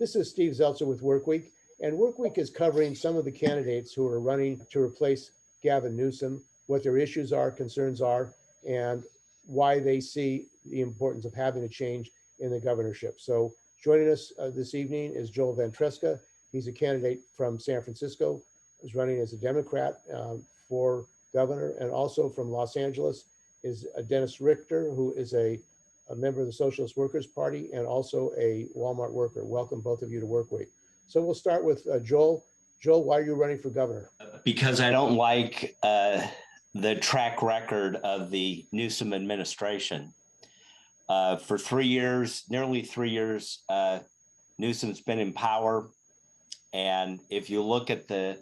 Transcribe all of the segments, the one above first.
This is Steve Zeltzer with WorkWeek, and WorkWeek is covering some of the candidates who are running to replace Gavin Newsom, what their issues are, concerns are, and why they see the importance of having a change in the governorship. So joining us this evening is Joel Ventresca. He's a candidate from San Francisco, who's running as a Democrat for governor, and also from Los Angeles is Dennis Richter, who is a member of the Socialist Workers Party and also a Walmart worker. Welcome both of you to WorkWeek. So we'll start with Joel. Joel, why are you running for governor? Because I don't like the track record of the Newsom administration. For 3 years, nearly 3 years, Newsom's been in power. And if you look at the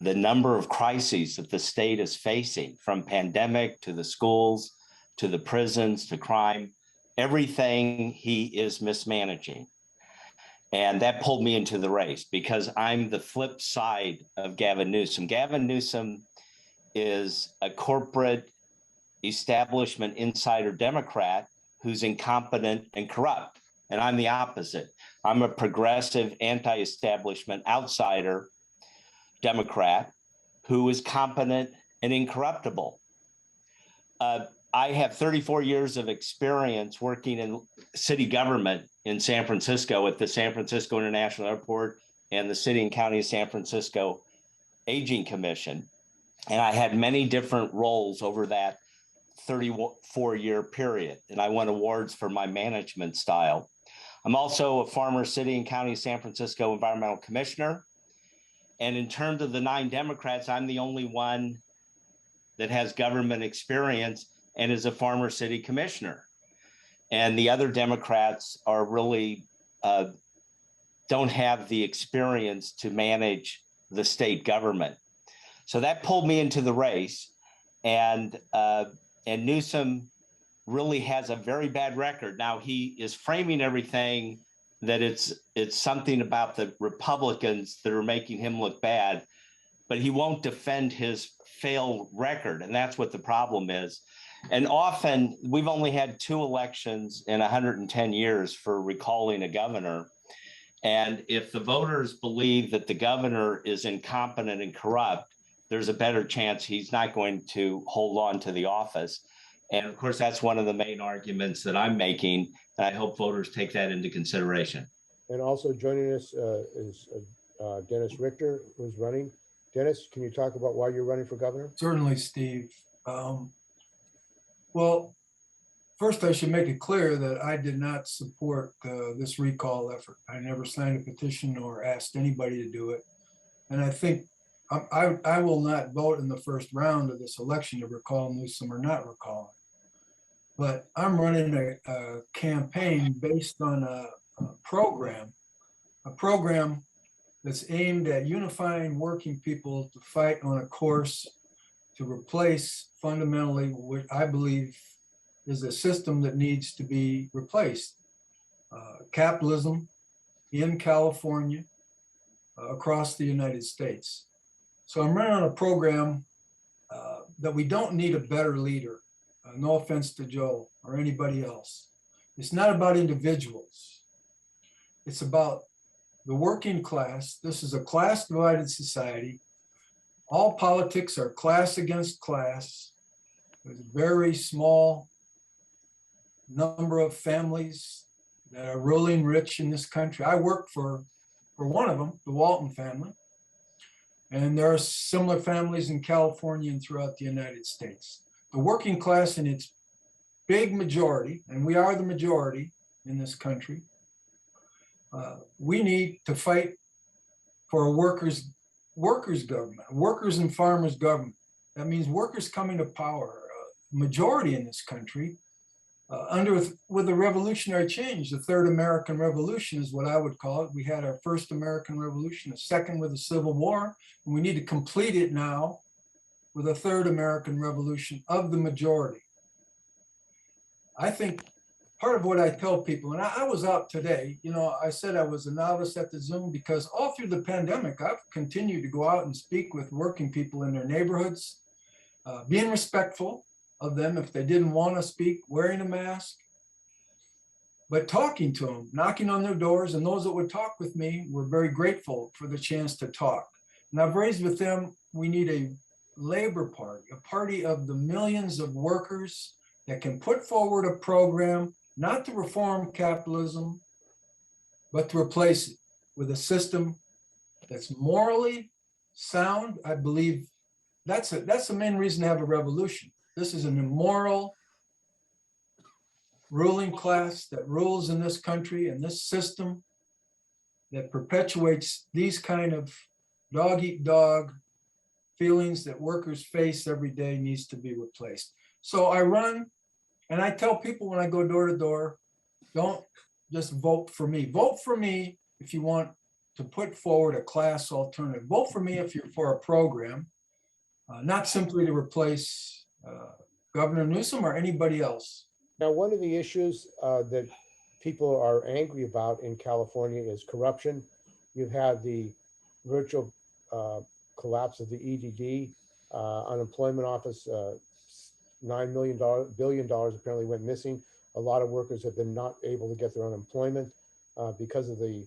number of crises that the state is facing, from pandemic to the schools, to the prisons, to crime, everything he is mismanaging. And that pulled me into the race because I'm the flip side of Gavin Newsom. Gavin Newsom is a corporate establishment insider Democrat who's incompetent and corrupt. And I'm the opposite. I'm a progressive anti-establishment outsider Democrat who is competent and incorruptible. I have 34 years of experience working in city government in San Francisco at the San Francisco International Airport and the City and County of San Francisco Aging Commission. And I had many different roles over that 34-year period, and I won awards for my management style. I'm also a former City and County of San Francisco Environmental Commissioner. And in terms of the 9 Democrats, I'm the only one that has government experience and is a former city commissioner. And the other Democrats are really don't have the experience to manage the state government. So that pulled me into the race. And Newsom really has a very bad record. Now he is framing everything that it's something about the Republicans that are making him look bad, but he won't defend his failed record. And that's what the problem is. And often we've only had 2 elections in 110 years for recalling a governor. And if the voters believe that the governor is incompetent and corrupt, there's a better chance he's not going to hold on to the office. And of course, that's one of the main arguments that I'm making. And I hope voters take that into consideration. And also joining us is Dennis Richter, who's running. Dennis, can you talk about why you're running for governor? Certainly, Steve. Well, first I should make it clear that I did not support this recall effort. I never signed a petition or asked anybody to do it. And I think I will not vote in the first round of this election to recall Newsom or not recall him. But I'm running a campaign based on a program that's aimed at unifying working people to fight on a course to replace fundamentally what I believe is a system that needs to be replaced. Capitalism in California, across the United States. So I'm running on a program that we don't need a better leader. No offense to Joe or anybody else. It's not about individuals. It's about the working class. This is a class divided society. All politics are class against class. There's a very small number of families that are ruling rich in this country. I work for one of them, the Walton family. And there are similar families in California and throughout the United States. The working class in its big majority, and we are the majority in this country, we need to fight for a workers' government, workers and farmers government. That means workers coming to power, majority in this country, with a revolutionary change. The third American Revolution is what I would call it. We had our first American Revolution, a second with the Civil War, and we need to complete it now with a third American Revolution of the majority. I think part of what I tell people, and I was out today, I said I was a novice at the Zoom because all through the pandemic, I've continued to go out and speak with working people in their neighborhoods, being respectful of them if they didn't want to speak, wearing a mask. but talking to them, knocking on their doors, and those that would talk with me were very grateful for the chance to talk. And I've raised with them, we need a labor party, a party of the millions of workers that can put forward a program, not to reform capitalism, but to replace it with a system that's morally sound. I believe that's the main reason to have a revolution. This is an immoral ruling class that rules in this country, and this system that perpetuates these kind of dog eat dog feelings that workers face every day needs to be replaced. So I run and I tell people when I go door to door, don't just vote for me. Vote for me if you want to put forward a class alternative. Vote for me if you're for a program, not simply to replace Governor Newsom or anybody else. Now, one of the issues that people are angry about in California is corruption. You've had the virtual collapse of the EDD, unemployment office, $9 billion apparently went missing. A lot of workers have been not able to get their unemployment because of the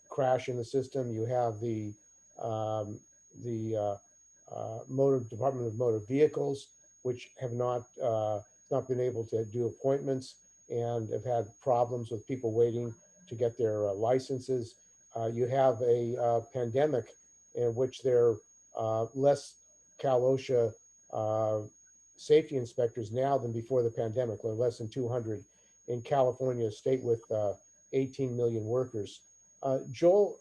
crash in the system. You have the Department of Motor Vehicles, which have not been able to do appointments and have had problems with people waiting to get their licenses. You have a pandemic in which there are less Cal OSHA safety inspectors now than before the pandemic. There are less than 200 in California, a state with 18 million workers. Joel,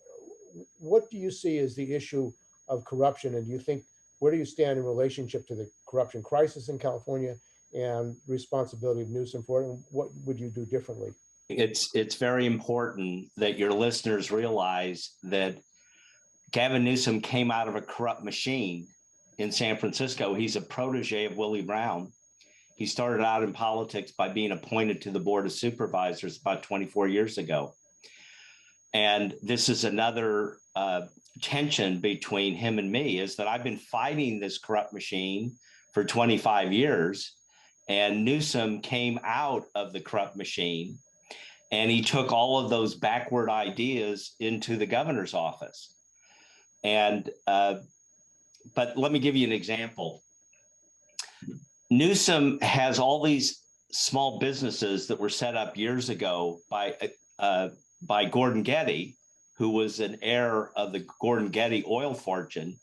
what do you see as the issue of corruption? And do you think, where do you stand in relationship to the corruption crisis in California and responsibility of Newsom for it? And what would you do differently? It's very important that your listeners realize that Gavin Newsom came out of a corrupt machine in San Francisco. He's a protege of Willie Brown. He started out in politics by being appointed to the Board of Supervisors about 24 years ago. And this is another tension between him and me, is that I've been fighting this corrupt machine for 25 years. And Newsom came out of the corrupt machine and he took all of those backward ideas into the governor's office. And but let me give you an example. Newsom has all these small businesses that were set up years ago by Gordon Getty, who was an heir of the Gordon Getty oil fortune.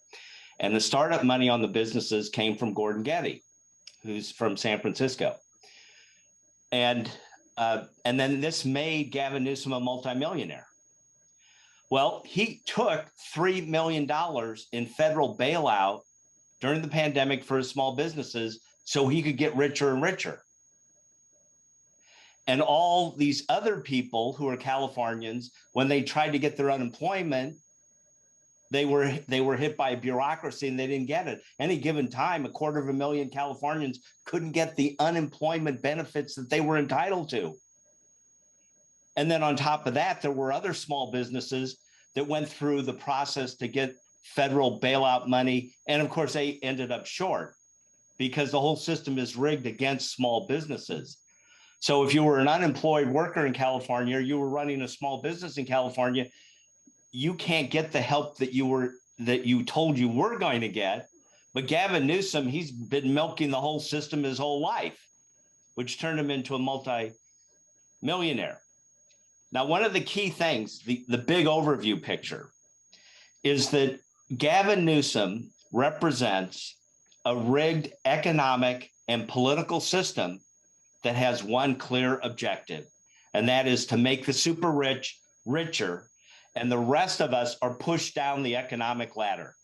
And the startup money on the businesses came from Gordon Getty, who's from San Francisco. And then this made Gavin Newsom a multimillionaire. Well, he took $3 million in federal bailout during the pandemic for his small businesses so he could get richer and richer. And all these other people who are Californians, when they tried to get their unemployment, they were hit by a bureaucracy and they didn't get it. Any given time, 250,000 Californians couldn't get the unemployment benefits that they were entitled to. And then on top of that, there were other small businesses that went through the process to get federal bailout money. And of course, they ended up short because the whole system is rigged against small businesses. So if you were an unemployed worker in California, or you were running a small business in California, you can't get the help that you told you were going to get. But Gavin Newsom, he's been milking the whole system his whole life, which turned him into a multi-millionaire. Now, one of the key things, the big overview picture, is that Gavin Newsom represents a rigged economic and political system that has one clear objective, and that is to make the super rich richer, and the rest of us are pushed down the economic ladder.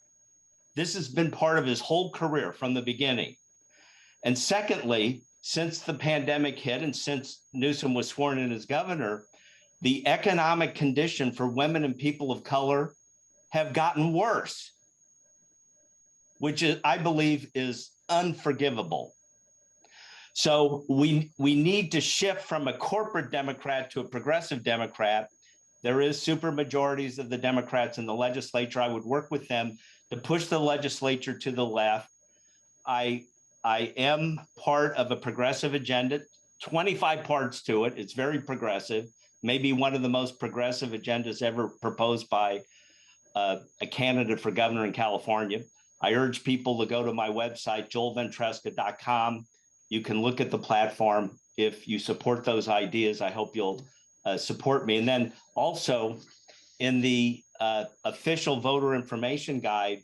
This has been part of his whole career from the beginning. And secondly, since the pandemic hit and since Newsom was sworn in as governor, the economic condition for women and people of color have gotten worse, which is, I believe, is unforgivable. So we need to shift from a corporate Democrat to a progressive Democrat. There is super majorities of the Democrats in the legislature. I would work with them to push the legislature to the left. I am part of a progressive agenda 25 parts to it. It's very progressive, maybe one of the most progressive agendas ever proposed by a candidate for governor in California. I urge people to go to my website, joelventresca.com. You can look at the platform. If you support those ideas, I hope you'll support me. And then also in the official voter information guide,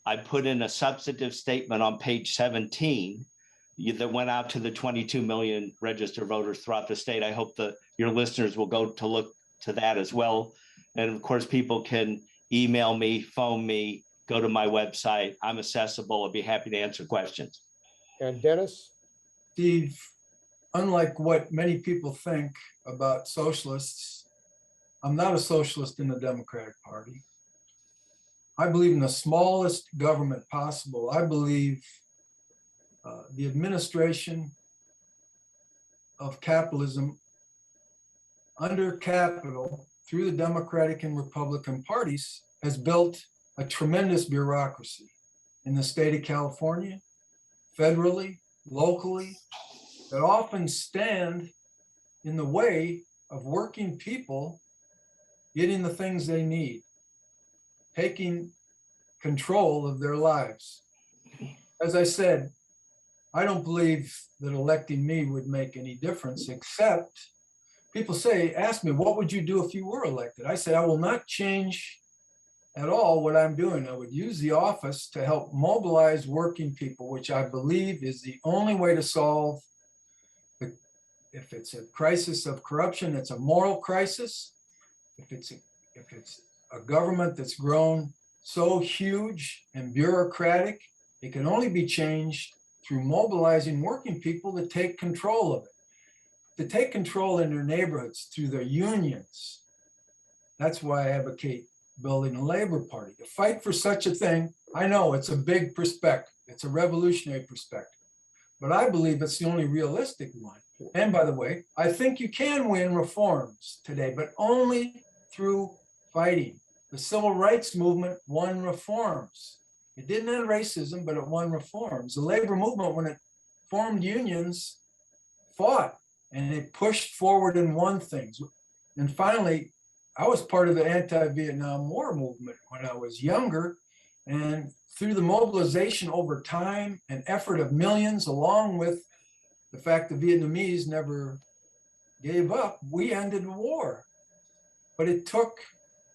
I put in a substantive statement on page 17 that went out to the 22 million registered voters throughout the state. I hope that your listeners will go to look to that as well. And of course, people can email me, phone me, go to my website. I'm accessible. I'd be happy to answer questions. And Dennis? Steve, unlike what many people think about socialists, I'm not a socialist in the Democratic Party. I believe in the smallest government possible. I believe the administration of capitalism under capital through the Democratic and Republican parties has built a tremendous bureaucracy in the state of California, federally, locally, that often stand in the way of working people getting the things they need, taking control of their lives. As I said, I don't believe that electing me would make any difference, except people say, ask me, what would you do if you were elected? I say, I will not change at all what I'm doing. I would use the office to help mobilize working people, which I believe is the only way to solve if it's a crisis of corruption, it's a moral crisis. If it's a government that's grown so huge and bureaucratic, it can only be changed through mobilizing working people to take control of it, to take control in their neighborhoods through their unions. That's why I advocate building a labor party. To fight for such a thing, I know it's a big perspective. It's a revolutionary perspective. But I believe it's the only realistic one. And by the way, I think you can win reforms today, but only through fighting. The civil rights movement won reforms. It didn't end racism, but it won reforms. The labor movement, when it formed unions, fought and it pushed forward and won things. And finally, I was part of the anti-Vietnam War movement when I was younger. And through the mobilization over time and effort of millions, along with the fact the Vietnamese never gave up, we ended the war. But it took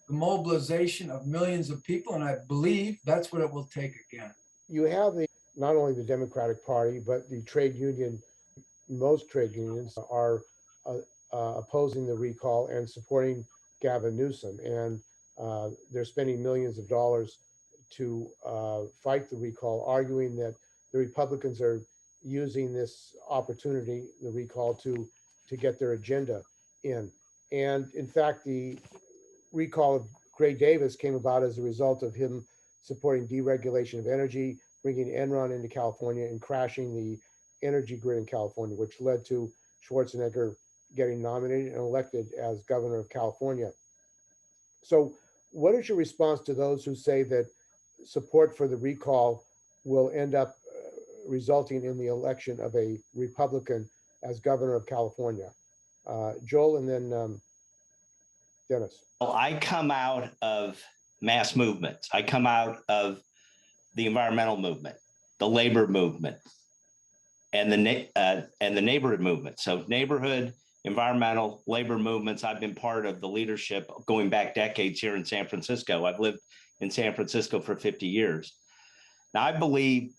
the mobilization of millions of people, and I believe that's what it will take again. You have not only the Democratic Party, but the trade union, most trade unions are opposing the recall and supporting Gavin Newsom. And they're spending millions of dollars to fight the recall, arguing that the Republicans are using this opportunity, the recall, to get their agenda in. And in fact, the recall of Gray Davis came about as a result of him supporting deregulation of energy, bringing Enron into California and crashing the energy grid in California, which led to Schwarzenegger getting nominated and elected as governor of California. So what is your response to those who say that support for the recall will end up resulting in the election of a Republican as governor of California? Joel, and then Dennis. Well, I come out of mass movements. I come out of the environmental movement, the labor movement, and the neighborhood movement. So neighborhood, environmental, labor movements. I've been part of the leadership going back decades here in San Francisco. I've lived in San Francisco for 50 years. Now, I believe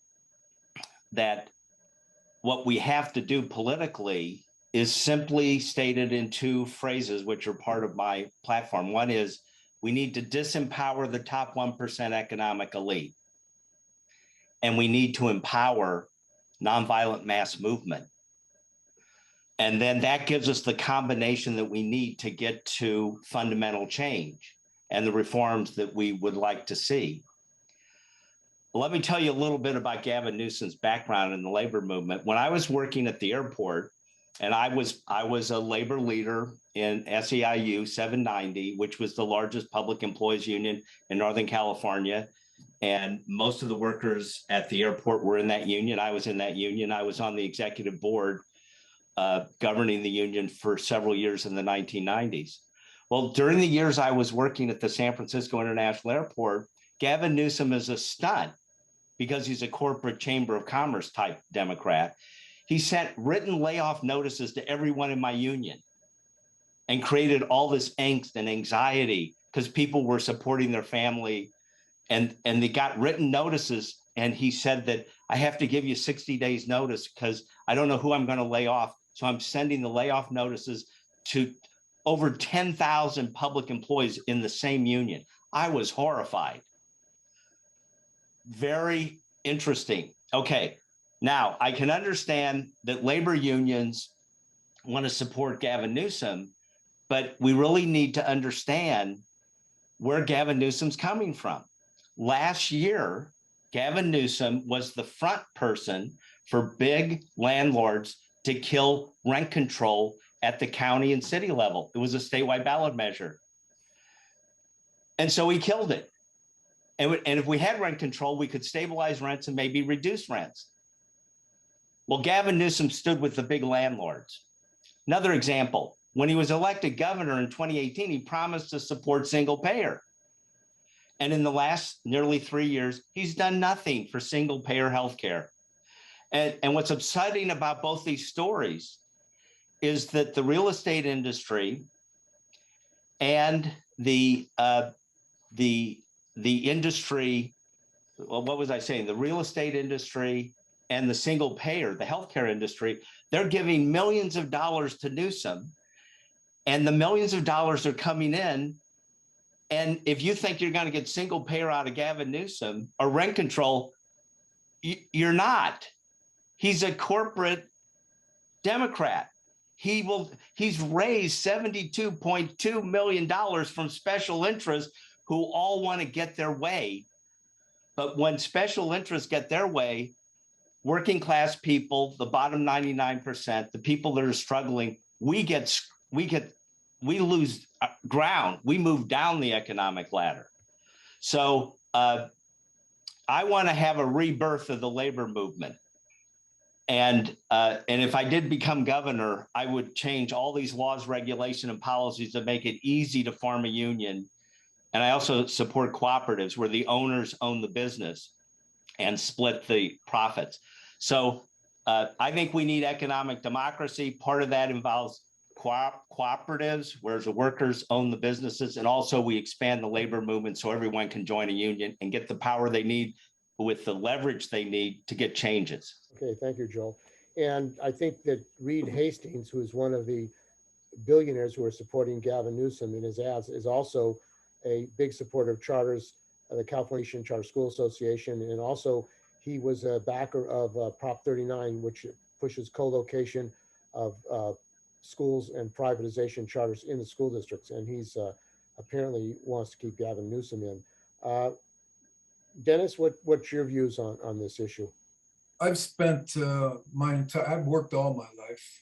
that what we have to do politically is simply stated in two phrases, which are part of my platform. One is we need to disempower the top 1% economic elite, and we need to empower nonviolent mass movement. And then that gives us the combination that we need to get to fundamental change and the reforms that we would like to see. Let me tell you a little bit about Gavin Newsom's background in the labor movement. When I was working at the airport, and I was a labor leader in SEIU 790, which was the largest public employees union in Northern California. And most of the workers at the airport were in that union. I was in that union. I was on the executive board governing the union for several years in the 1990s. Well, during the years I was working at the San Francisco International Airport, Gavin Newsom is a stunt because he's a corporate chamber of commerce type Democrat. He sent written layoff notices to everyone in my union and created all this angst and anxiety because people were supporting their family, and they got written notices. And he said that I have to give you 60 days notice because I don't know who I'm going to lay off. So I'm sending the layoff notices to over 10,000 public employees in the same union. I was horrified. Very interesting. Okay, now I can understand that labor unions want to support Gavin Newsom, but we really need to understand where Gavin Newsom's coming from. Last year, Gavin Newsom was the front person for big landlords to kill rent control at the county and city level. It was a statewide ballot measure. And so he killed it. And if we had rent control, we could stabilize rents and maybe reduce rents. Well, Gavin Newsom stood with the big landlords. Another example, when he was elected governor in 2018, he promised to support single payer. And in the last nearly 3 years, he's done nothing for single payer healthcare. And what's upsetting about both these stories is that the real estate industry and the industry, well, what was I saying? The real estate industry and the single payer, the healthcare industry, they're giving millions of dollars to Newsom, and the millions of dollars are coming in. And if you think you're going to get single payer out of Gavin Newsom or rent control, you're not. He's a corporate Democrat. He's raised $72.2 million from special interests who all want to get their way. But when special interests get their way, working class people, the bottom 99%, the people that are struggling, we lose ground. We move down the economic ladder. So I want to have a rebirth of the labor movement. And if I did become governor, I would change all these laws, regulation, and policies to make it easy to form a union. And I also support cooperatives where the owners own the business and split the profits. So I think we need economic democracy. Part of that involves cooperatives, where the workers own the businesses. And also we expand the labor movement so everyone can join a union and get the power they need with the leverage they need to get changes. Okay, thank you, Joel. And I think that Reed Hastings, who is one of the billionaires who are supporting Gavin Newsom in his ads, is also a big supporter of charters, the California Charter School Association, and also he was a backer of Prop 39, which pushes co-location of schools and privatization charters in the school districts. And he's apparently wants to keep Gavin Newsom in. Dennis, what's your views on this issue? I've spent I've worked all my life,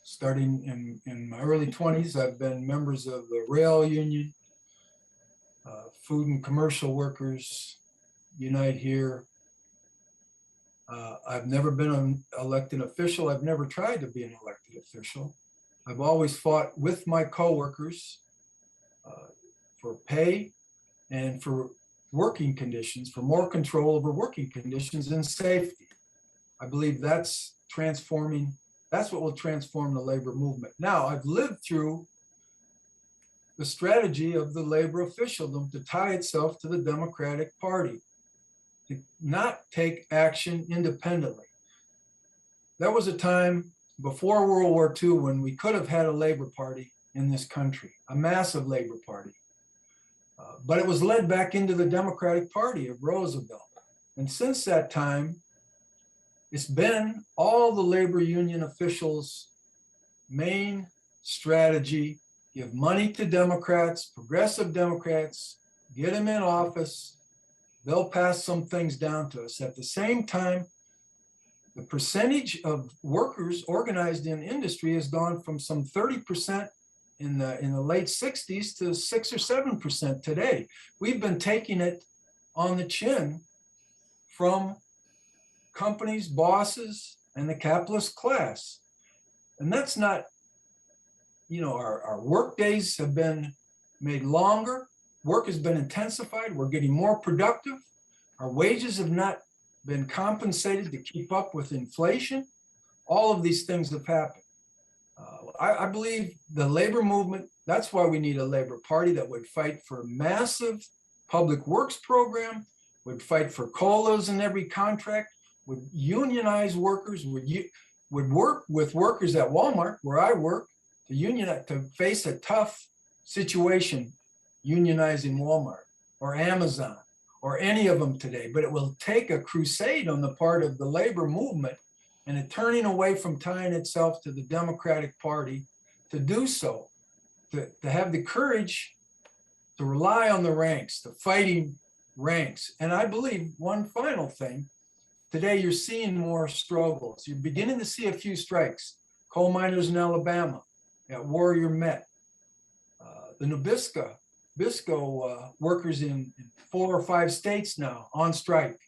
starting in my early 20s. I've been members of the rail union, Food and Commercial Workers Unite Here. I've never been an elected official. I've never tried to be an elected official. I've always fought with my coworkers for pay and for working conditions, for more control over working conditions and safety. I believe that's transforming, that's what will transform the labor movement. Now, I've lived through the strategy of the labor officialdom to tie itself to the Democratic Party, to not take action independently. There was a time before World War II when we could have had a labor party in this country, a massive labor party. But it was led back into the Democratic Party of Roosevelt. And since that time, it's been all the labor union officials' main strategy: give money to Democrats, progressive Democrats, get them in office, they'll pass some things down to us. At the same time, the percentage of workers organized in industry has gone from some 30% in the late 60s to 6 or 7% today. We've been taking it on the chin from companies, bosses, and the capitalist class. And that's not, our work days have been made longer. Work has been intensified. We're getting more productive. Our wages have not been compensated to keep up with inflation. All of these things have happened. I believe the labor movement, that's why we need a labor party that would fight for a massive public works program, would fight for COLAs in every contract, would unionize workers, would work with workers at Walmart, where I work, to face a tough situation unionizing Walmart or Amazon or any of them today. But it will take a crusade on the part of the labor movement and a turning away from tying itself to the Democratic Party to do so, to have the courage to rely on the ranks, the fighting ranks. And I believe one final thing, today you're seeing more struggles. You're beginning to see a few strikes. Coal miners in Alabama, at Warrior Met, the Nabisco workers in 4 or 5 states now on strike.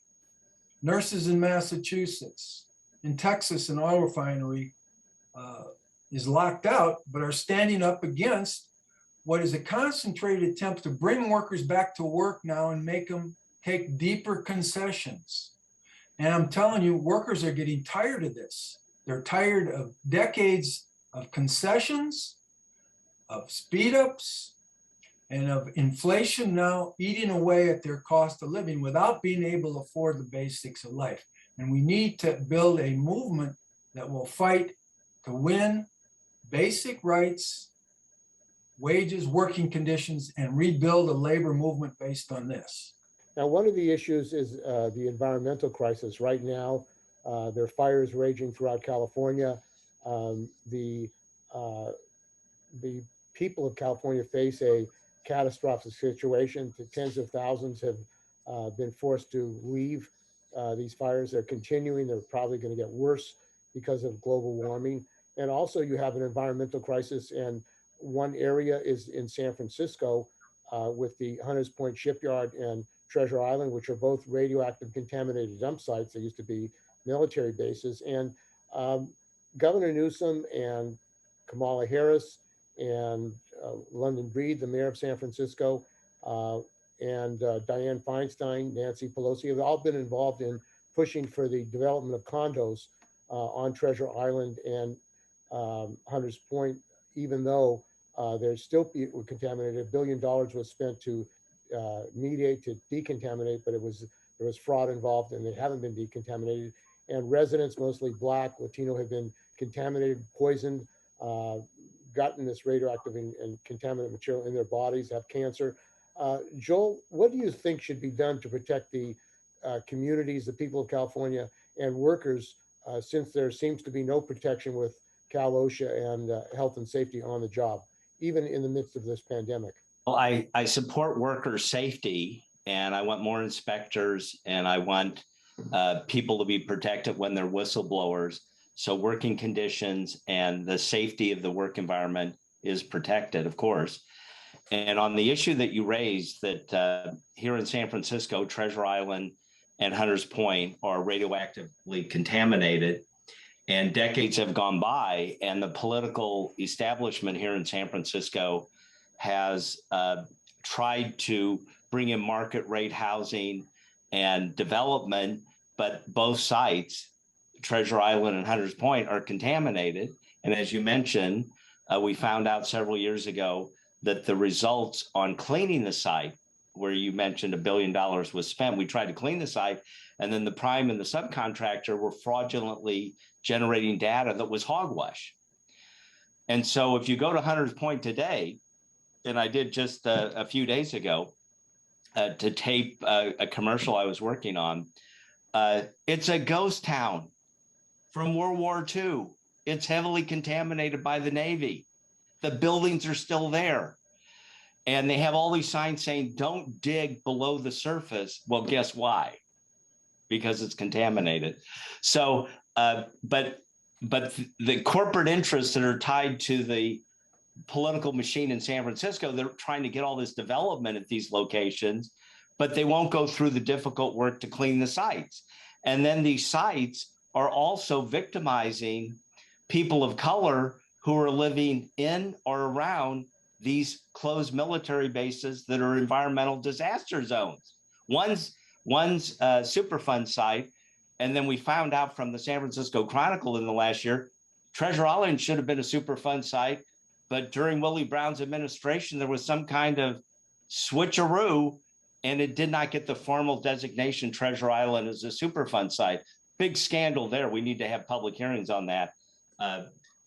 Nurses in Massachusetts, in Texas, an oil refinery is locked out, but are standing up against what is a concentrated attempt to bring workers back to work now and make them take deeper concessions. And I'm telling you, workers are getting tired of this. They're tired of decades of concessions, of speed ups, and of inflation now eating away at their cost of living without being able to afford the basics of life. And we need to build a movement that will fight to win basic rights, wages, working conditions, and rebuild a labor movement based on this. Now, one of the issues is the environmental crisis. Right now, there are fires raging throughout California. The people of California face a catastrophic situation. Tens of thousands have been forced to leave these fires. They're continuing. They're probably going to get worse because of global warming. And also you have an environmental crisis. And one area is in San Francisco with the Hunters Point Shipyard and Treasure Island, which are both radioactive contaminated dump sites. They used to be military bases. And Governor Newsom and Kamala Harris and London Breed, the mayor of San Francisco, and Dianne Feinstein, Nancy Pelosi, have all been involved in pushing for the development of condos on Treasure Island and Hunters Point, even though there's still contaminated. $1 billion was spent to mediate, to decontaminate, but there was fraud involved and they haven't been decontaminated. And residents, mostly Black, Latino, have been contaminated, poisoned, gotten this radioactive and contaminant material in their bodies, have cancer. Joel, what do you think should be done to protect the communities, the people of California and workers, since there seems to be no protection with Cal OSHA and health and safety on the job, even in the midst of this pandemic? Well, I support worker safety, and I want more inspectors, and I want people to be protected when they're whistleblowers. So working conditions and the safety of the work environment is protected, of course. And on the issue that you raised, that here in San Francisco, Treasure Island and Hunters Point are radioactively contaminated, and decades have gone by, and the political establishment here in San Francisco has tried to bring in market rate housing and development, but both sites, Treasure Island and Hunters Point, are contaminated. And as you mentioned, we found out several years ago that the results on cleaning the site, where you mentioned $1 billion was spent, we tried to clean the site, and then the prime and the subcontractor were fraudulently generating data that was hogwash. And so if you go to Hunters Point today, and I did just a few days ago to tape a commercial I was working on, it's a ghost town from World War II. It's heavily contaminated by the Navy. The buildings are still there. And they have all these signs saying, don't dig below the surface. Well, guess why? Because it's contaminated. So, but the corporate interests that are tied to the political machine in San Francisco, they're trying to get all this development at these locations, but they won't go through the difficult work to clean the sites. And then these sites are also victimizing people of color who are living in or around these closed military bases that are environmental disaster zones. One's Superfund site, and then we found out from the San Francisco Chronicle in the last year, Treasure Island should have been a Superfund site, but during Willie Brown's administration, there was some kind of switcheroo, and it did not get the formal designation Treasure Island as a Superfund site. Big scandal there. We need to have public hearings on that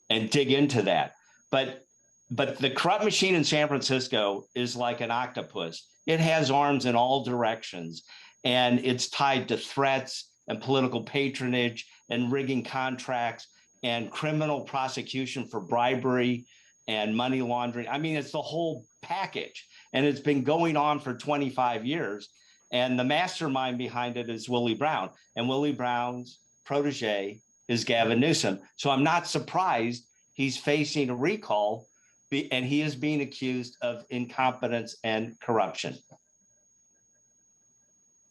and dig into that. But the corrupt machine in San Francisco is like an octopus. It has arms in all directions, and it's tied to threats and political patronage and rigging contracts and criminal prosecution for bribery and money laundering. I mean, it's the whole package, and it's been going on for 25 years. And the mastermind behind it is Willie Brown, and Willie Brown's protege is Gavin Newsom. So I'm not surprised he's facing a recall, and he is being accused of incompetence and corruption.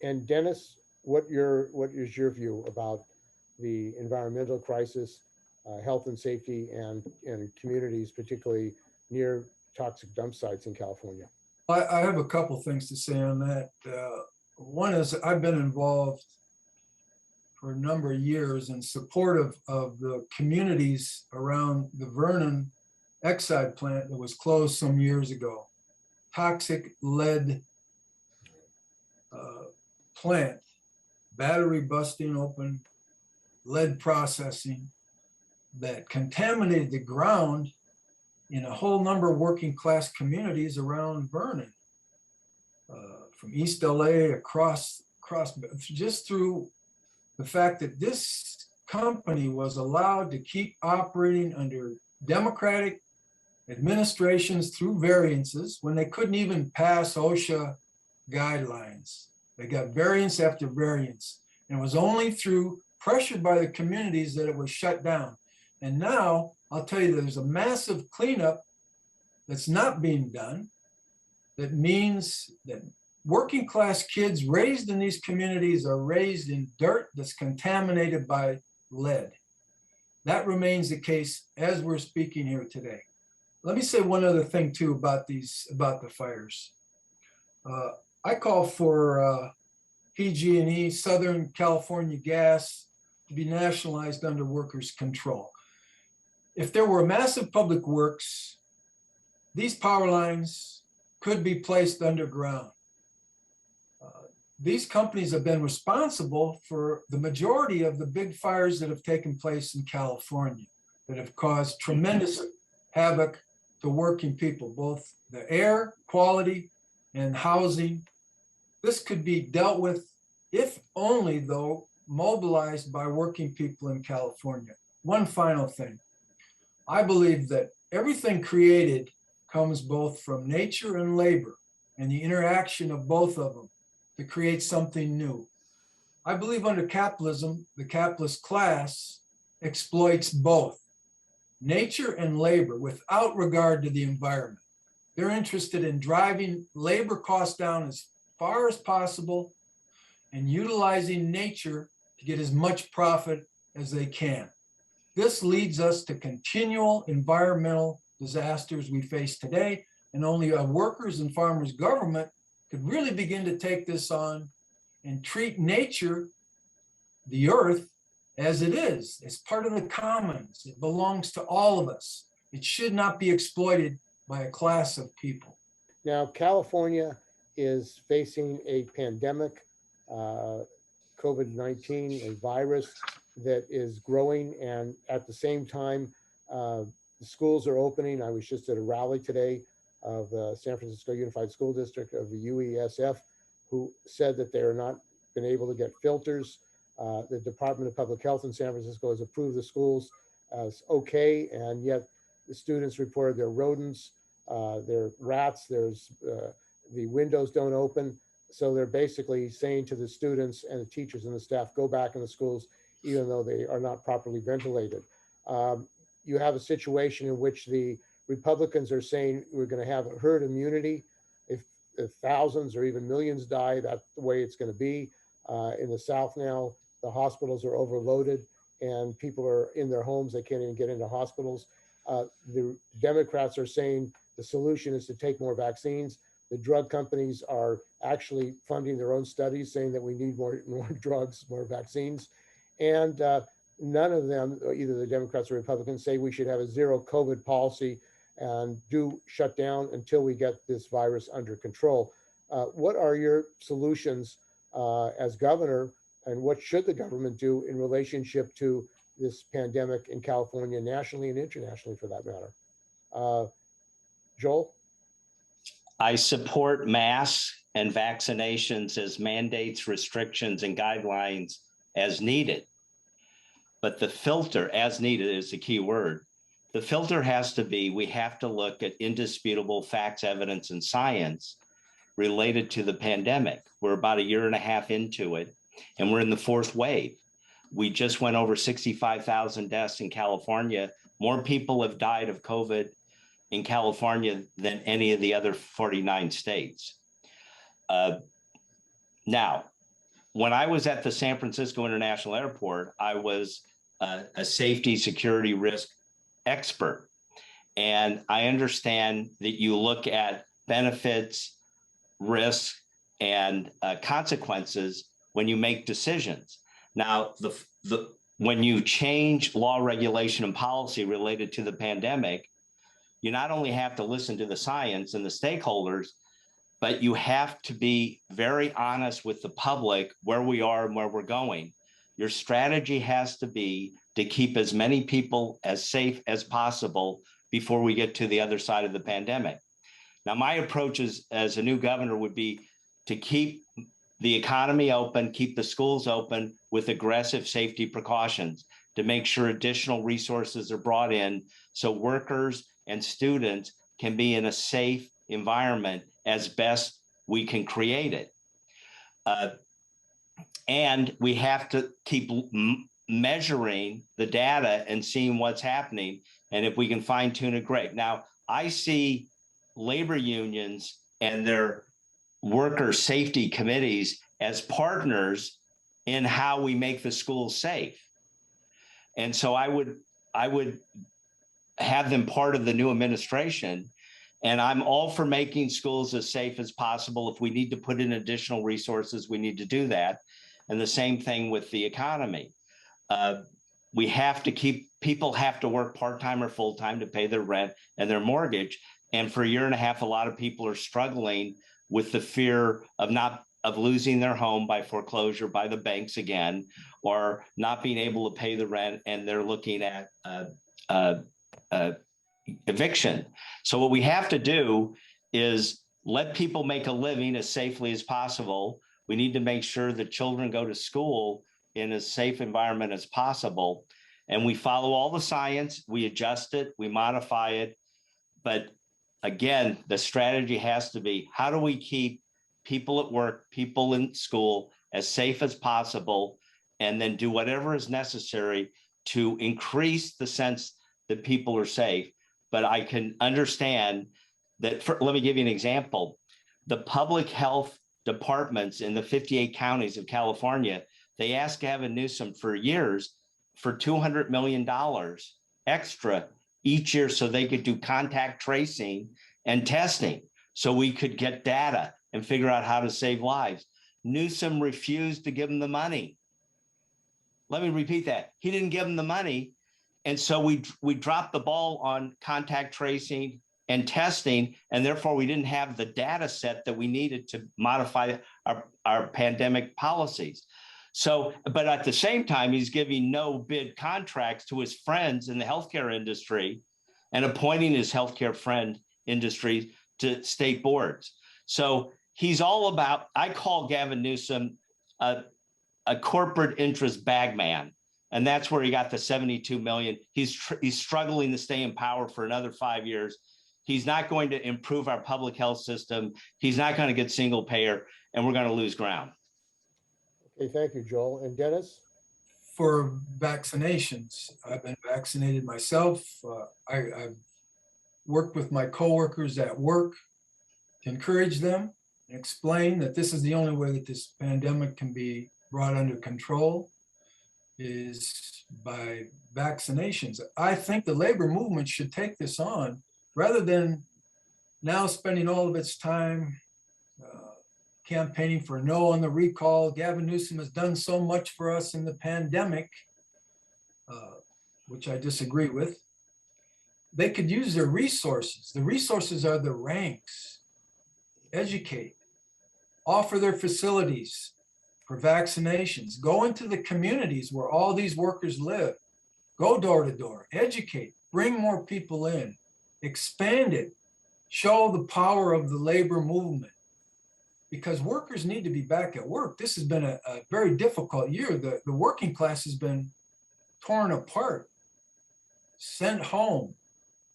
And Dennis, what is your view about the environmental crisis, health and safety, and communities, particularly near toxic dump sites in California? I have a couple things to say on that. One is I've been involved for a number of years in support of the communities around the Vernon Exide plant that was closed some years ago. Toxic lead plant, battery busting open, lead processing that contaminated the ground in a whole number of working class communities around Vernon, from East LA across just through the fact that this company was allowed to keep operating under Democratic administrations through variances when they couldn't even pass OSHA guidelines. They got variance after variance. And it was only through pressure by the communities that it was shut down. And now I'll tell you, there's a massive cleanup that's not being done. That means that working class kids raised in these communities are raised in dirt that's contaminated by lead. That remains the case as we're speaking here today. Let me say one other thing too about the fires. I call for PG&E, Southern California Gas, to be nationalized under workers' control. If there were massive public works, these power lines could be placed underground. These companies have been responsible for the majority of the big fires that have taken place in California that have caused tremendous havoc to working people, both the air quality and housing. This could be dealt with, if only though, mobilized by working people in California. One final thing. I believe that everything created comes both from nature and labor and the interaction of both of them to create something new. I believe under capitalism, the capitalist class exploits both nature and labor without regard to the environment. They're interested in driving labor costs down as far as possible and utilizing nature to get as much profit as they can. This leads us to continual environmental disasters we face today, and only a workers' and farmers' government could really begin to take this on and treat nature, the earth, as it is. It's part of the commons. It belongs to all of us. It should not be exploited by a class of people. Now, California is facing a pandemic, COVID-19, a virus that is growing, and at the same time, the schools are opening. I was just at a rally today of the San Francisco Unified School District of the UESF, who said that they are not been able to get filters. The Department of Public Health in San Francisco has approved the schools as okay, and yet the students reported their rodents, their rats, there's the windows don't open. So they're basically saying to the students and the teachers and the staff, go back in the schools, even though they are not properly ventilated. You have a situation in which the Republicans are saying we're going to have herd immunity. If thousands or even millions die, that's the way it's going to be. In the South now, the hospitals are overloaded, and people are in their homes. They can't even get into hospitals. The Democrats are saying the solution is to take more vaccines. The drug companies are actually funding their own studies, saying that we need more drugs, more vaccines. And none of them, either the Democrats or Republicans, say we should have a zero COVID policy and do shut down until we get this virus under control. What are your solutions as governor, and what should the government do in relationship to this pandemic in California, nationally and internationally for that matter? Joel? I support masks and vaccinations as mandates, restrictions, and guidelines as needed. But the filter, as needed, is the key word. The filter has to be, we have to look at indisputable facts, evidence, and science related to the pandemic. We're about a year and a half into it, and we're in the fourth wave. We just went over 65,000 deaths in California. More people have died of COVID in California than any of the other 49 states. Now, when I was at the San Francisco International Airport, I was a safety security risk expert. And I understand that you look at benefits, risks, and consequences when you make decisions. Now, when you change law, regulation, and policy related to the pandemic, you not only have to listen to the science and the stakeholders, but you have to be very honest with the public where we are and where we're going. Your strategy has to be to keep as many people as safe as possible before we get to the other side of the pandemic. Now, my approach as a new governor would be to keep the economy open, keep the schools open with aggressive safety precautions to make sure additional resources are brought in so workers and students can be in a safe environment as best we can create it. And we have to keep measuring the data and seeing what's happening. And if we can fine tune it, great. Now, I see labor unions and their worker safety committees as partners in how we make the schools safe. And so I would have them part of the new administration. And I'm all for making schools as safe as possible. If we need to put in additional resources, we need to do that. And the same thing with the economy. We have to people have to work part-time or full-time to pay their rent and their mortgage. And for a year and a half, a lot of people are struggling with the fear of losing their home by foreclosure by the banks again, or not being able to pay the rent, and they're looking at eviction. So what we have to do is let people make a living as safely as possible. We need to make sure that children go to school in as safe environment as possible. And we follow all the science, we adjust it, we modify it. But again, the strategy has to be, how do we keep people at work, people in school as safe as possible, and then do whatever is necessary to increase the sense that people are safe. But I can understand that, let me give you an example. The public health departments in the 58 counties of California, they asked Gavin Newsom for years for $200 million extra each year so they could do contact tracing and testing, so we could get data and figure out how to save lives. Newsom refused to give them the money. Let me repeat that. He didn't give them the money. And so we dropped the ball on contact tracing and testing, and therefore we didn't have the data set that we needed to modify our pandemic policies. So, but at the same time, he's giving no bid contracts to his friends in the healthcare industry and appointing his healthcare friend industry to state boards. So he's all about, I call Gavin Newsom a corporate interest bagman. And that's where he got the 72 million. He's struggling to stay in power for another 5 years. He's not going to improve our public health system. He's not going to get single payer, and we're going to lose ground. Okay, thank you, Joel. And Dennis? For vaccinations, I've been vaccinated myself. I've worked with my coworkers at work to encourage them and explain that this is the only way that this pandemic can be brought under control. is by vaccinations. I think the labor movement should take this on rather than now spending all of its time campaigning for no on the recall. Gavin Newsom has done so much for us in the pandemic, which I disagree with. They could use their resources. The resources are the ranks. Educate, offer their facilities for vaccinations, go into the communities where all these workers live, go door to door, educate, bring more people in, expand it, show the power of the labor movement, because workers need to be back at work. This has been a very difficult year. The working class has been torn apart, sent home,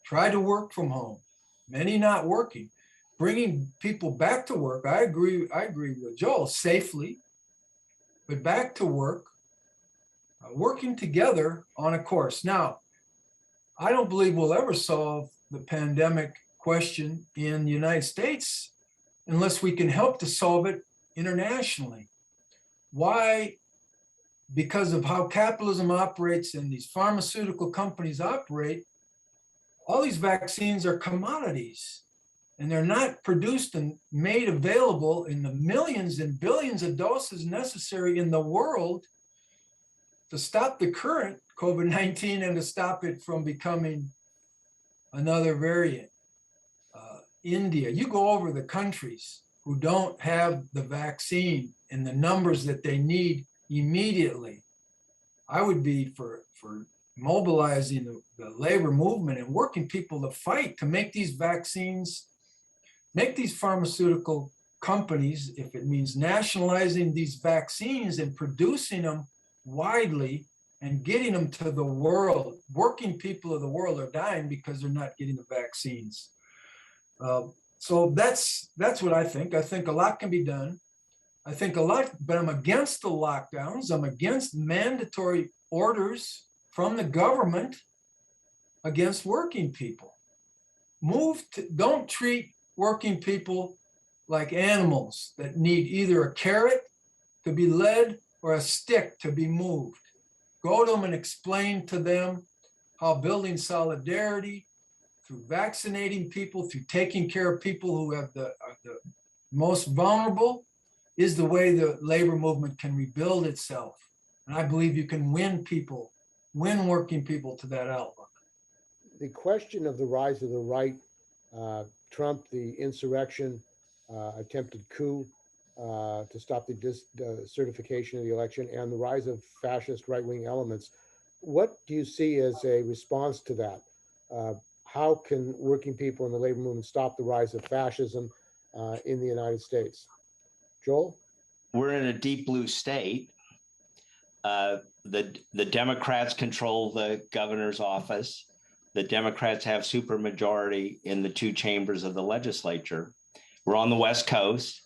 tried to work from home, many not working. Bringing people back to work, I agree with Joel, safely, but back to work, working together on a course. Now, I don't believe we'll ever solve the pandemic question in the United States unless we can help to solve it internationally. Why? Because of how capitalism operates and these pharmaceutical companies operate, all these vaccines are commodities. And they're not produced and made available in the millions and billions of doses necessary in the world to stop the current COVID-19 and to stop it from becoming another variant. India, you go over the countries who don't have the vaccine in the numbers that they need immediately. I would be for mobilizing the labor movement and working people to fight to make these vaccines, make these pharmaceutical companies, if it means nationalizing these vaccines and producing them widely and getting them to the world. Working people of the world are dying because they're not getting the vaccines. So that's what I think. I think a lot can be done. I think a lot, but I'm against the lockdowns. I'm against mandatory orders from the government against working people. Don't treat working people like animals that need either a carrot to be led or a stick to be moved. Go to them and explain to them how building solidarity through vaccinating people, through taking care of people who are the most vulnerable, is the way the labor movement can rebuild itself. And I believe you can win working people to that outlook. The question of the rise of the right, Trump, the insurrection, attempted coup to stop the certification of the election, and the rise of fascist right-wing elements. What do you see as a response to that? How can working people in the labor movement stop the rise of fascism in the United States? Joel? We're in a deep blue state. The Democrats control the governor's office. The Democrats have supermajority in the two chambers of the legislature. We're on the West Coast.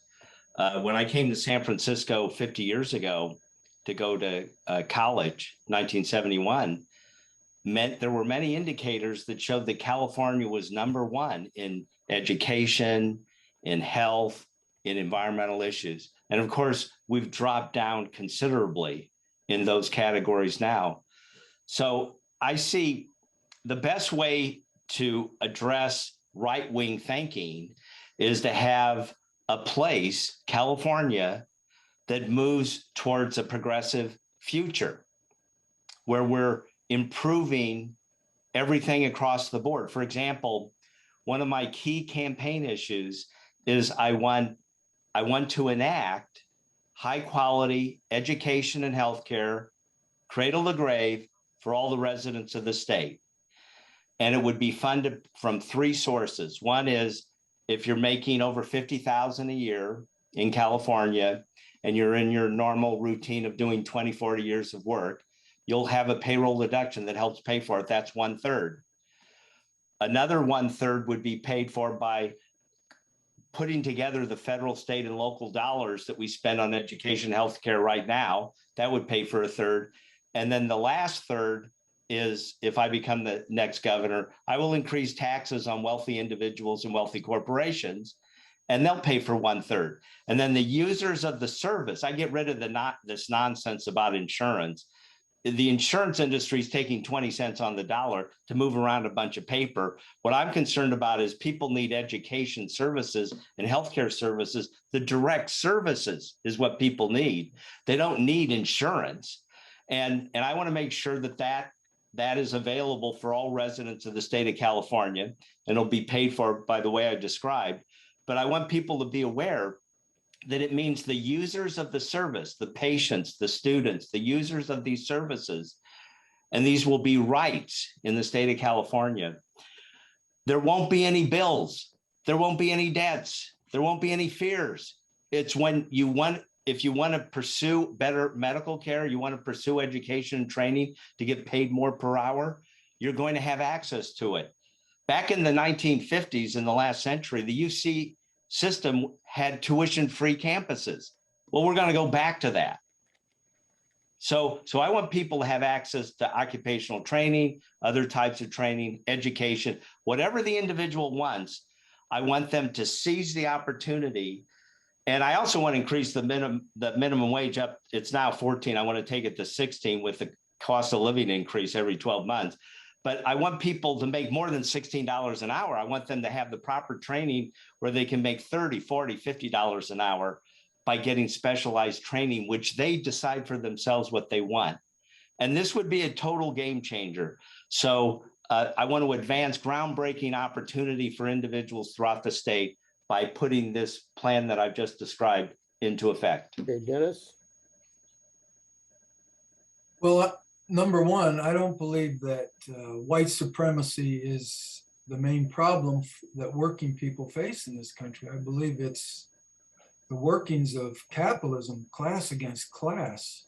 When I came to San Francisco 50 years ago to go to college, 1971, there were many indicators that showed that California was #1 in education, in health, in environmental issues. And of course, we've dropped down considerably in those categories now. So I see the best way to address right-wing thinking is to have a place, California, that moves towards a progressive future where we're improving everything across the board. For example, one of my key campaign issues is I want to enact high quality education and healthcare, cradle to grave, for all the residents of the state. And it would be funded from 3 sources. One is if you're making over $50,000 a year in California and you're in your normal routine of doing 20, 40 years of work, you'll have a payroll deduction that helps pay for it. That's 1/3. Another 1/3 would be paid for by putting together the federal, state, and local dollars that we spend on education, healthcare right now. That would pay for 1/3. And then the last third is, if I become the next governor, I will increase taxes on wealthy individuals and wealthy corporations, and they'll pay for 1/3. And then the users of the service, I get rid of this nonsense about insurance. the insurance industry is taking 20 cents on the dollar to move around a bunch of paper. What I'm concerned about is people need education services and healthcare services. The direct services is what people need. They don't need insurance. And I want to make sure that is available for all residents of the state of California, and it'll be paid for by the way I described. But I want people to be aware that it means the users of the service, the patients, the students, the users of these services, and these will be rights in the state of California. There won't be any bills. There won't be any debts. There won't be any fears. It's when you want, if you want to pursue better medical care, you want to pursue education and training to get paid more per hour, you're going to have access to it. Back in the 1950s, in the last century, the UC system had tuition-free campuses. Well, we're going to go back to that. So I want people to have access to occupational training, other types of training, education, whatever the individual wants. I want them to seize the opportunity. And I also want to increase the minimum wage up. It's now 14. I want to take it to 16 with the cost of living increase every 12 months. But I want people to make more than $16 an hour. I want them to have the proper training where they can make $30, $40, $50 an hour by getting specialized training, which they decide for themselves what they want. And this would be a total game changer. So I want to advance groundbreaking opportunity for individuals throughout the state by putting this plan that I've just described into effect. Okay, Dennis? Well, number one, I don't believe that white supremacy is the main problem that working people face in this country. I believe it's the workings of capitalism, class against class.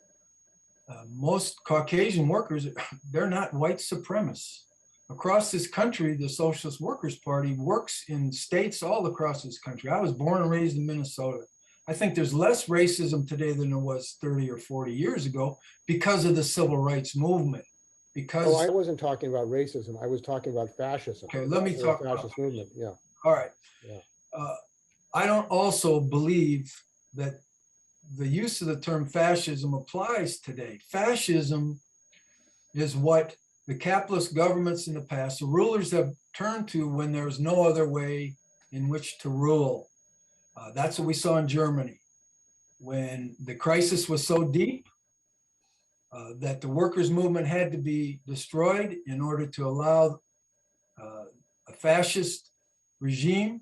Most Caucasian workers, they're not white supremacists. Across this country, the Socialist Workers' Party works in states all across this country. I was born and raised in Minnesota. I think there's less racism today than there was 30 or 40 years ago because of the civil rights movement. Because Oh, I wasn't talking about racism. I was talking about fascism. okay, let me talk about fascist movement. Yeah. All right. Yeah. I don't also believe that the use of the term fascism applies today. Fascism is what the capitalist governments in the past, the rulers have turned to when there's no other way in which to rule. That's what we saw in Germany when the crisis was so deep that the workers' movement had to be destroyed in order to allow a fascist regime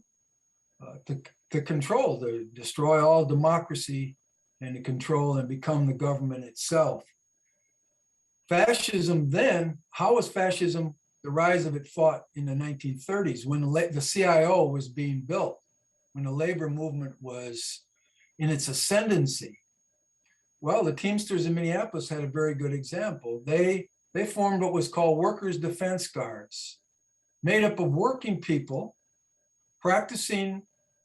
to control, to destroy all democracy and to control and become the government itself. Fascism then, how was fascism, the rise of it fought in the 1930s when the CIO was being built, when the labor movement was in its ascendancy? Well, the Teamsters in Minneapolis had a very good example. They formed what was called Workers' Defense Guards, made up of working people practicing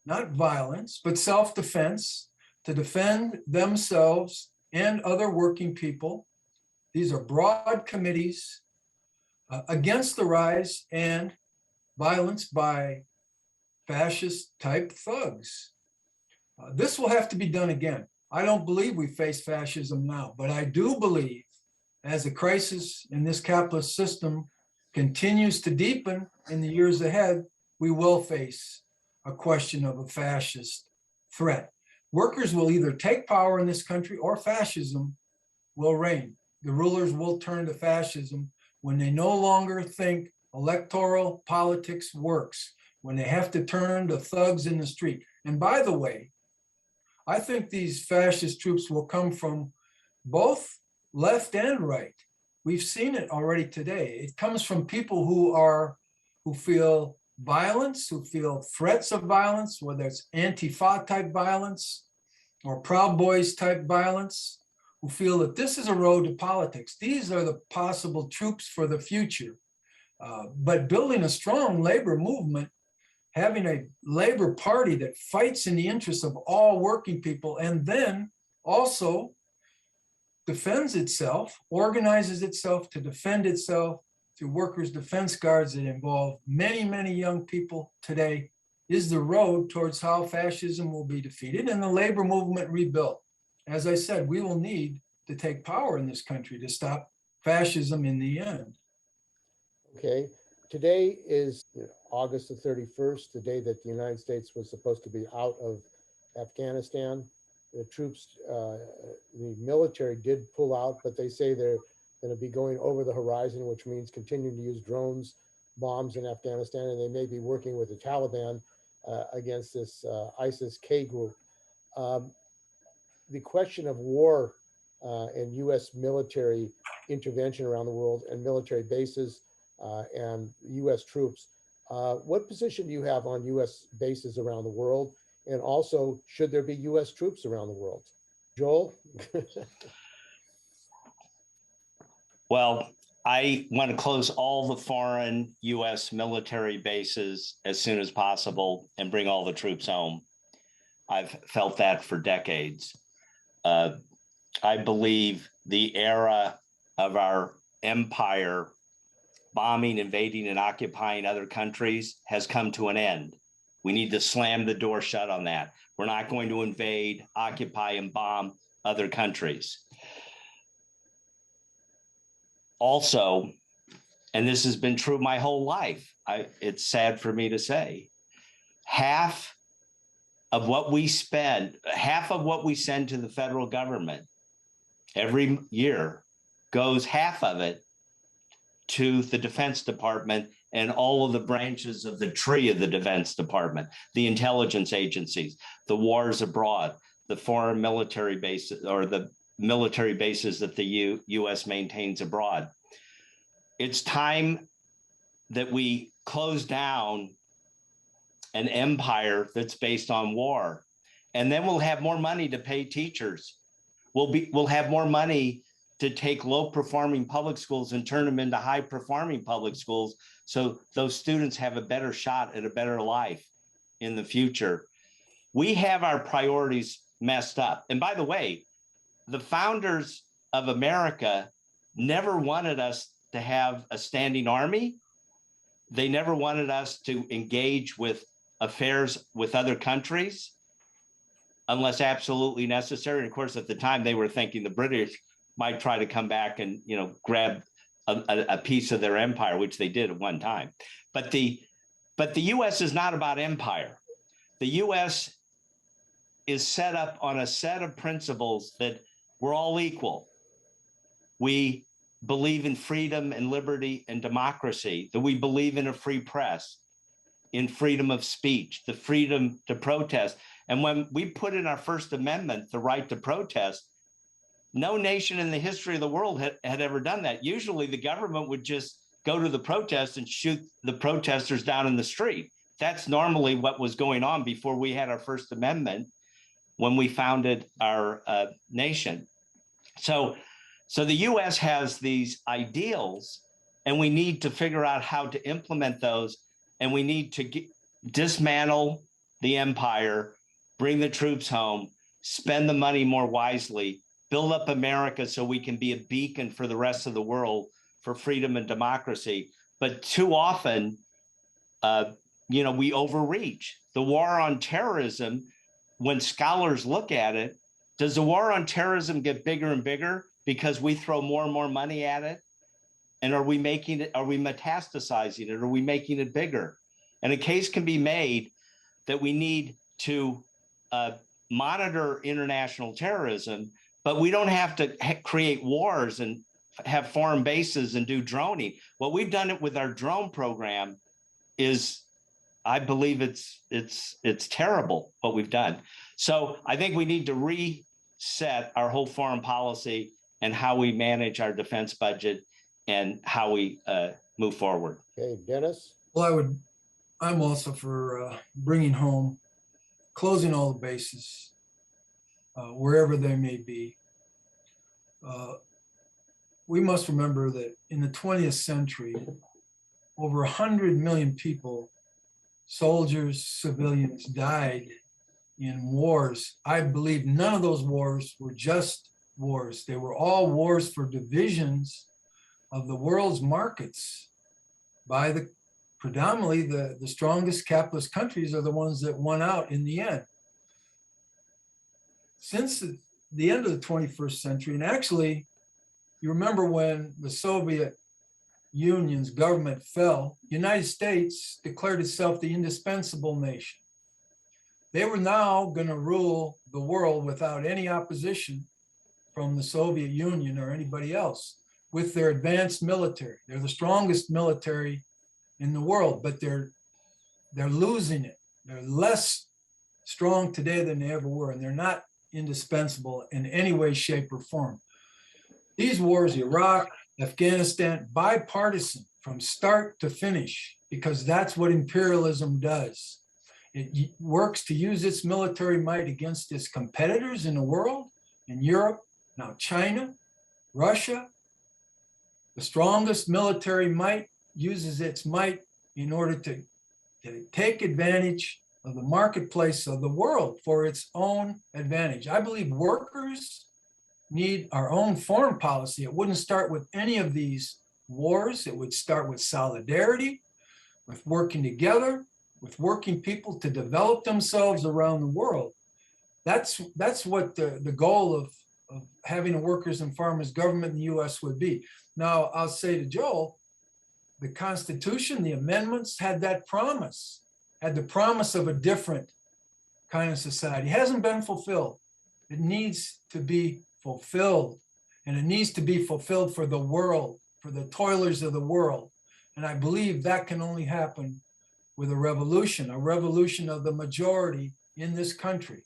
not violence, but self-defense to defend themselves and other working people. These are broad committees against the rise and violence by fascist type thugs. This will have to be done again. I don't believe we face fascism now, but I do believe as the crisis in this capitalist system continues to deepen in the years ahead, we will face a question of a fascist threat. Workers will either take power in this country or fascism will reign. The rulers will turn to fascism when they no longer think electoral politics works, when they have to turn to thugs in the street. And by the way, I think these fascist troops will come from both left and right. We've seen it already today. It comes from people who feel violence, who feel threats of violence, whether it's Antifa type violence or Proud Boys type violence, who feel that this is a road to politics. These are the possible troops for the future. But building a strong labor movement, having a labor party that fights in the interests of all working people and then also defends itself, organizes itself to defend itself through workers' defense guards that involve many, many young people today, is the road towards how fascism will be defeated and the labor movement rebuilt. As I said, we will need to take power in this country to stop fascism in the end. Okay. Today is August the 31st, the day that the United States was supposed to be out of Afghanistan. The troops, the military did pull out, but they say they're going to be going over the horizon, which means continuing to use drones, bombs in Afghanistan, and they may be working with the Taliban against this ISIS-K group. The question of war and U.S. military intervention around the world and military bases and U.S. troops, what position do you have on U.S. bases around the world? And also, should there be U.S. troops around the world? Joel? Well, I want to close all the foreign U.S. military bases as soon as possible and bring all the troops home. I've felt that for decades. I believe the era of our empire bombing, invading, and occupying other countries has come to an end. We need to slam the door shut on that. We're not going to invade, occupy, and bomb other countries. Also, and this has been true my whole life, it's sad for me to say, half of what we send to the federal government every year goes, half of it, to the Defense Department and all of the branches of the tree of the Defense Department, the intelligence agencies, the wars abroad, the foreign military bases, or the military bases that the U.S. maintains abroad. It's time that we close down an empire that's based on war, and then we'll have more money to pay teachers. We'll have more money to take low-performing public schools and turn them into high-performing public schools, so those students have a better shot at a better life in the future. We have our priorities messed up. And by the way, the founders of America never wanted us to have a standing army. They never wanted us to engage with affairs with other countries unless absolutely necessary. And of course, at the time, they were thinking the British might try to come back and, grab a piece of their empire, which they did at one time. But the U.S. is not about empire. The U.S. is set up on a set of principles that we're all equal. We believe in freedom and liberty and democracy, that we believe in a free press, in freedom of speech, the freedom to protest. And when we put in our First Amendment the right to protest, no nation in the history of the world had ever done that. Usually the government would just go to the protest and shoot the protesters down in the street. That's normally what was going on before we had our First Amendment when we founded our nation. So the US has these ideals, and we need to figure out how to implement those, and we need to dismantle the empire, bring the troops home, spend the money more wisely, build up America so we can be a beacon for the rest of the world for freedom and democracy. But too often, we overreach. The war on terrorism, when scholars look at it, does the war on terrorism get bigger and bigger because we throw more and more money at it? And are we metastasizing it? Are we making it bigger? And a case can be made that we need to monitor international terrorism, but we don't have to create wars and have foreign bases and do droning. What we've done it with our drone program is, I believe it's terrible what we've done. So I think we need to reset our whole foreign policy and how we manage our defense budget and how we move forward. Okay, Dennis? Well, I'm also for bringing home, closing all the bases, wherever they may be. We must remember that in the 20th century, over 100 million people, soldiers, civilians, died in wars. I believe none of those wars were just wars. They were all wars for divisions of the world's markets by predominantly the strongest capitalist countries are the ones that won out in the end. Since the end of the 21st century, and actually You remember when the Soviet Union's government fell, the United States declared itself the indispensable nation. They were now going to rule the world without any opposition from the Soviet Union or anybody else with their advanced military. They're the strongest military in the world, but they're losing it. They're less strong today than they ever were, and they're not indispensable in any way, shape, or form. These wars, Iraq, Afghanistan, bipartisan from start to finish, because that's what imperialism does. It works to use its military might against its competitors in the world, in Europe, now China, Russia. The strongest military might uses its might in order to take advantage of the marketplace of the world for its own advantage. I believe workers need our own foreign policy. It wouldn't start with any of these wars. It would start with solidarity, with working together, with working people to develop themselves around the world. That's what the goal of having a workers and farmers government in the US would be. Now, I'll say to Joel, the Constitution, the amendments had that promise, had the promise of a different kind of society. It hasn't been fulfilled. It needs to be fulfilled, and it needs to be fulfilled for the world, for the toilers of the world. And I believe that can only happen with a revolution of the majority in this country.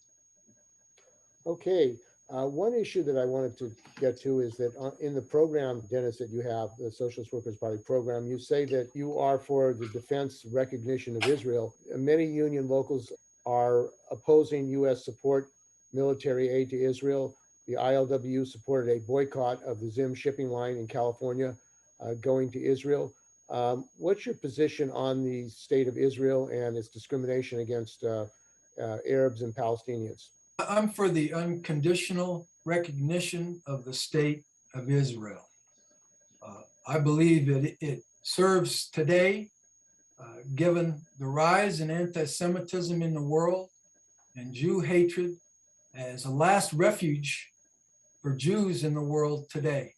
Okay. One issue that I wanted to get to is that in the program, Dennis, that you have, the Socialist Workers Party program, you say that you are for the defense recognition of Israel. Many union locals are opposing U.S. support military aid to Israel. The ILWU supported a boycott of the Zim shipping line in California going to Israel. What's your position on the state of Israel and its discrimination against Arabs and Palestinians? I'm for the unconditional recognition of the state of Israel. I believe that it serves today, given the rise in anti-Semitism in the world and Jew hatred, as a last refuge for Jews in the world today.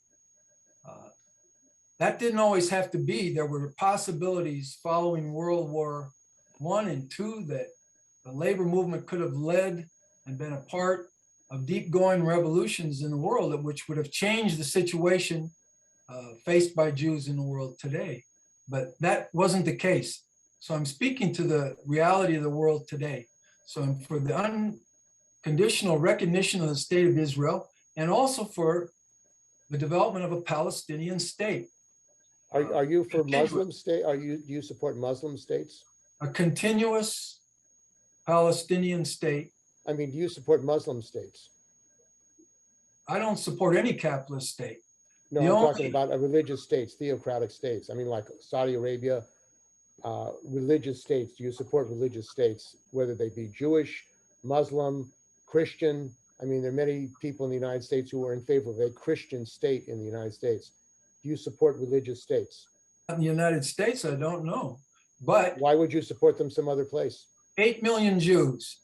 That didn't always have to be. There were possibilities following World War I and II that the labor movement could have led and been a part of deep-going revolutions in the world, which would have changed the situation faced by Jews in the world today. But that wasn't the case. So I'm speaking to the reality of the world today. So I'm for the unconditional recognition of the state of Israel, and also for the development of a Palestinian state. Are you for Muslim state? Do you support Muslim states? A continuous Palestinian state. I mean, do you support Muslim states? I don't support any capitalist state. No, I'm talking about religious states, theocratic states. I mean, like Saudi Arabia, religious states. Do you support religious states, whether they be Jewish, Muslim, Christian? I mean, there are many people in the United States who are in favor of a Christian state in the United States. Do you support religious states? In the United States, I don't know. But why would you support them some other place? 8 million Jews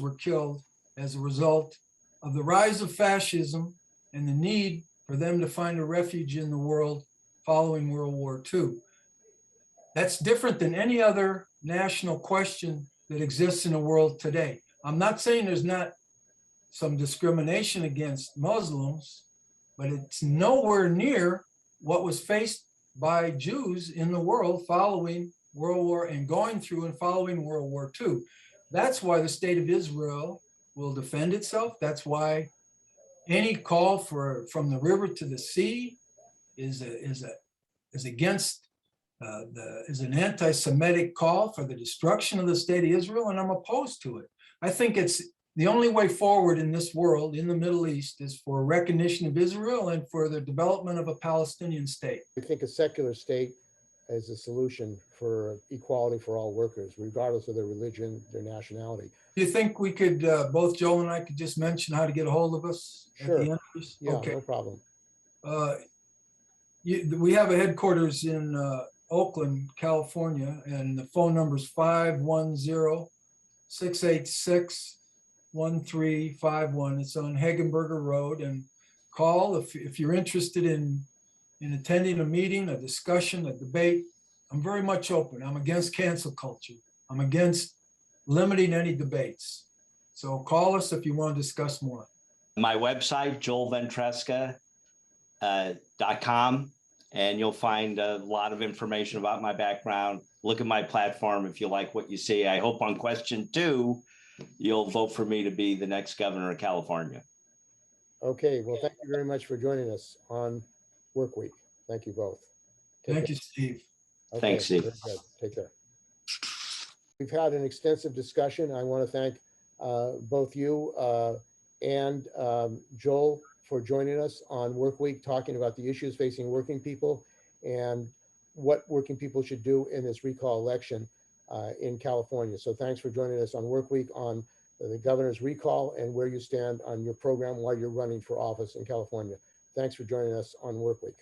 were killed as a result of the rise of fascism and the need for them to find a refuge in the world following World War II. That's different than any other national question that exists in the world today. I'm not saying there's not some discrimination against Muslims, but it's nowhere near what was faced by Jews in the world following World War and going through and following World War II. That's why the state of Israel will defend itself. That's why any call from the river to the sea is against is an anti-Semitic call for the destruction of the state of Israel, and I'm opposed to it. I think it's the only way forward in this world, in the Middle East, is for recognition of Israel and for the development of a Palestinian state. I think a secular state is a solution for equality for all workers, regardless of their religion, their nationality. Do you think we could, both Joel and I could just mention how to get a hold of us? Sure. At the end of this? Yeah, okay. No problem. We have a headquarters in Oakland, California, and the phone number is 510-686-1351. It's on Hagenberger Road, and call if you're interested in attending a meeting, a discussion, a debate. I'm very much open. I'm against cancel culture. I'm against limiting any debates. So call us if you want to discuss more. My website, joelventresca.com, and you'll find a lot of information about my background. Look at my platform if you like what you see. I hope on question 2, you'll vote for me to be the next governor of California. Okay, well, thank you very much for joining us on Work Week. Thank you both. Thank you, Steve. Okay, Thanks, Steve. very good. Take care. We've had an extensive discussion. I want to thank both you and Joel for joining us on Work Week, talking about the issues facing working people and what working people should do in this recall election in California. So thanks for joining us on Work Week on the governor's recall and where you stand on your program while you're running for office in California. Thanks for joining us on Work Week.